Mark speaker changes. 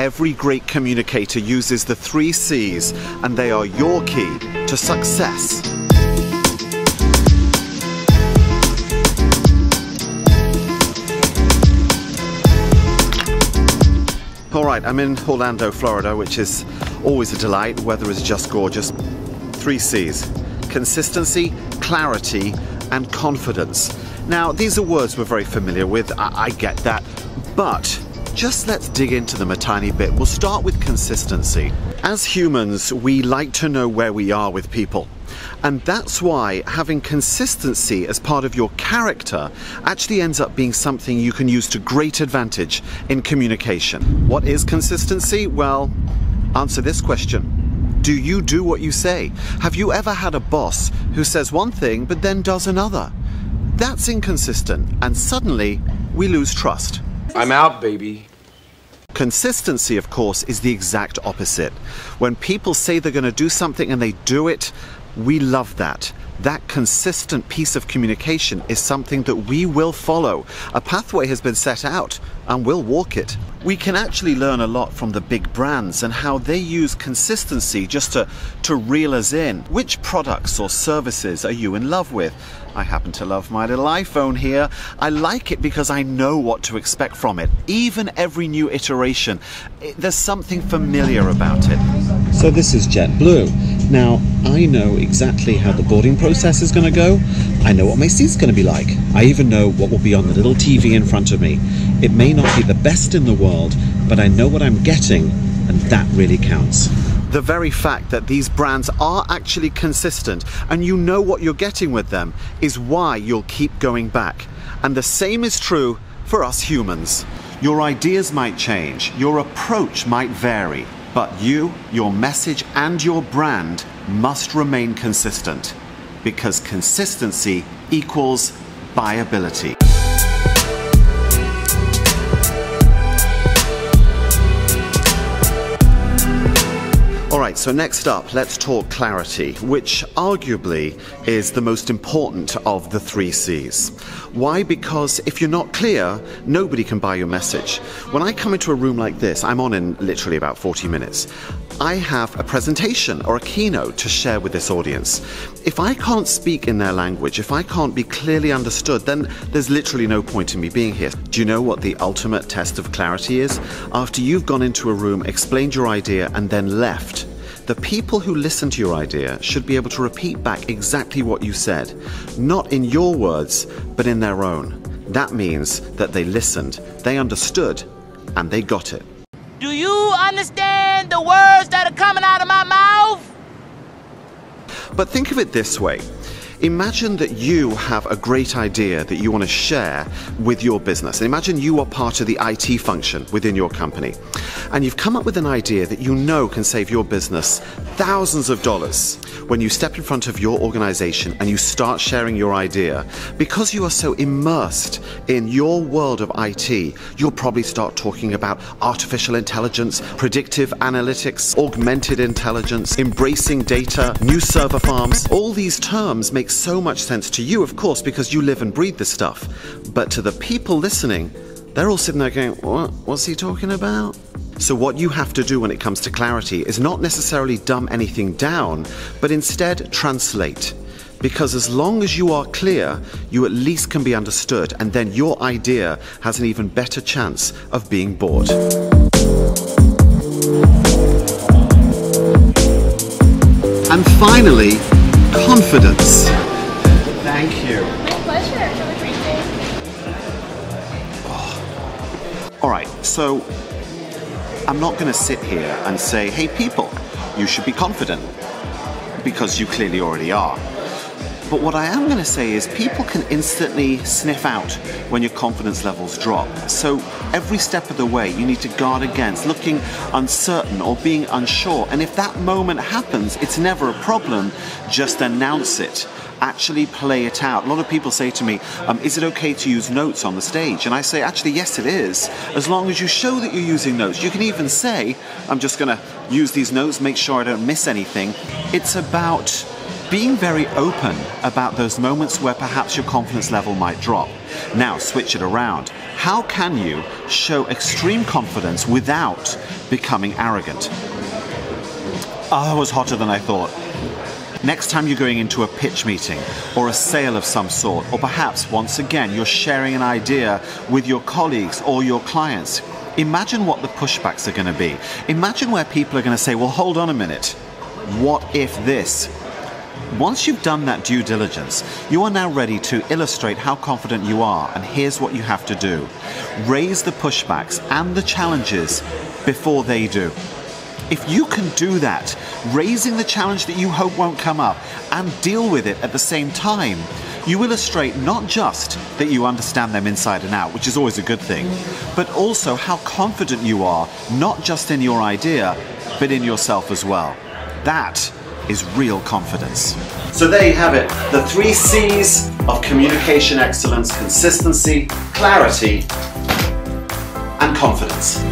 Speaker 1: every great communicator uses the 3 C's, and they are your key to success. Alright, I'm in Orlando, Florida, which is always a delight. Weather is just gorgeous. 3 C's. Consistency, clarity, and confidence. Now, these are words we're very familiar with, I get that, but just let's dig into them a tiny bit. We'll start with consistency. As humans, we like to know where we are with people. And that's why having consistency as part of your character actually ends up being something you can use to great advantage in communication. What is consistency? Well, answer this question. Do you do what you say? Have you ever had a boss who says one thing but then does another? That's inconsistent, and suddenly we lose trust.
Speaker 2: I'm out, baby.
Speaker 1: Consistency, of course, is the exact opposite. When people say they're going to do something and they do it, we love that. That consistent piece of communication is something that we will follow. A pathway has been set out and we'll walk it. We can actually learn a lot from the big brands and how they use consistency just to reel us in. Which products or services are you in love with? I happen to love my little iPhone here. I like it because I know what to expect from it. Even every new iteration, there's something familiar about it.
Speaker 3: So this is JetBlue. Now, I know exactly how the boarding process is going to go. I know what my seat's going to be like. I even know what will be on the little TV in front of me. It may not be the best in the world, but I know what I'm getting, and that really counts.
Speaker 1: The very fact that these brands are actually consistent and you know what you're getting with them is why you'll keep going back. And the same is true for us humans. Your ideas might change, your approach might vary, but you, your message, and your brand must remain consistent, because consistency equals buyability. Alright, so next up, let's talk clarity, which arguably is the most important of the 3 C's. Why? Because if you're not clear, nobody can buy your message. When I come into a room like this, I'm on in literally about 40 minutes. I have a presentation or a keynote to share with this audience. If I can't speak in their language, if I can't be clearly understood, then there's literally no point in me being here. Do you know what the ultimate test of clarity is? After you've gone into a room, explained your idea, and then left, the people who listen to your idea should be able to repeat back exactly what you said, not in your words, but in their own. That means that they listened, they understood, and they got it.
Speaker 4: Do you understand the words that are coming out of my mouth?
Speaker 1: But think of it this way. Imagine that you have a great idea that you want to share with your business. Imagine you are part of the IT function within your company, and you've come up with an idea that you know can save your business thousands of dollars. When you step in front of your organization and you start sharing your idea, because you are so immersed in your world of IT, you'll probably start talking about artificial intelligence, predictive analytics, augmented intelligence, embracing data, new server farms. All these terms make so much sense to you, of course, because you live and breathe this stuff. But to the people listening, they're all sitting there going, what's he talking about? So what you have to do when it comes to clarity is not necessarily dumb anything down, but instead translate. Because as long as you are clear, you at least can be understood, and then your idea has an even better chance of being bought. And finally, confidence. Thank you.
Speaker 5: My pleasure. Have a great day.
Speaker 1: All right, so I'm not going to sit here and say, hey people, you should be confident, because you clearly already are. But what I am going to say is people can instantly sniff out when your confidence levels drop. So every step of the way you need to guard against looking uncertain or being unsure. And if that moment happens, it's never a problem. Just announce it. Actually play it out. A lot of people say to me, is it okay to use notes on the stage? And I say, actually, yes, it is. As long as you show that you're using notes. You can even say, I'm just going to use these notes, make sure I don't miss anything. It's about being very open about those moments where perhaps your confidence level might drop. Now, switch it around. How can you show extreme confidence without becoming arrogant? Oh, that was hotter than I thought. Next time you're going into a pitch meeting or a sale of some sort, or perhaps once again you're sharing an idea with your colleagues or your clients, imagine what the pushbacks are going to be. Imagine where people are going to say, well, hold on a minute. What if this? Once you've done that due diligence, you are now ready to illustrate how confident you are, and here's what you have to do. Raise the pushbacks and the challenges before they do. If you can do that, raising the challenge that you hope won't come up and deal with it at the same time, you illustrate not just that you understand them inside and out, which is always a good thing, but also how confident you are, not just in your idea, but in yourself as well. That is real confidence. So there you have it, the 3 C's of communication excellence: consistency, clarity, and confidence.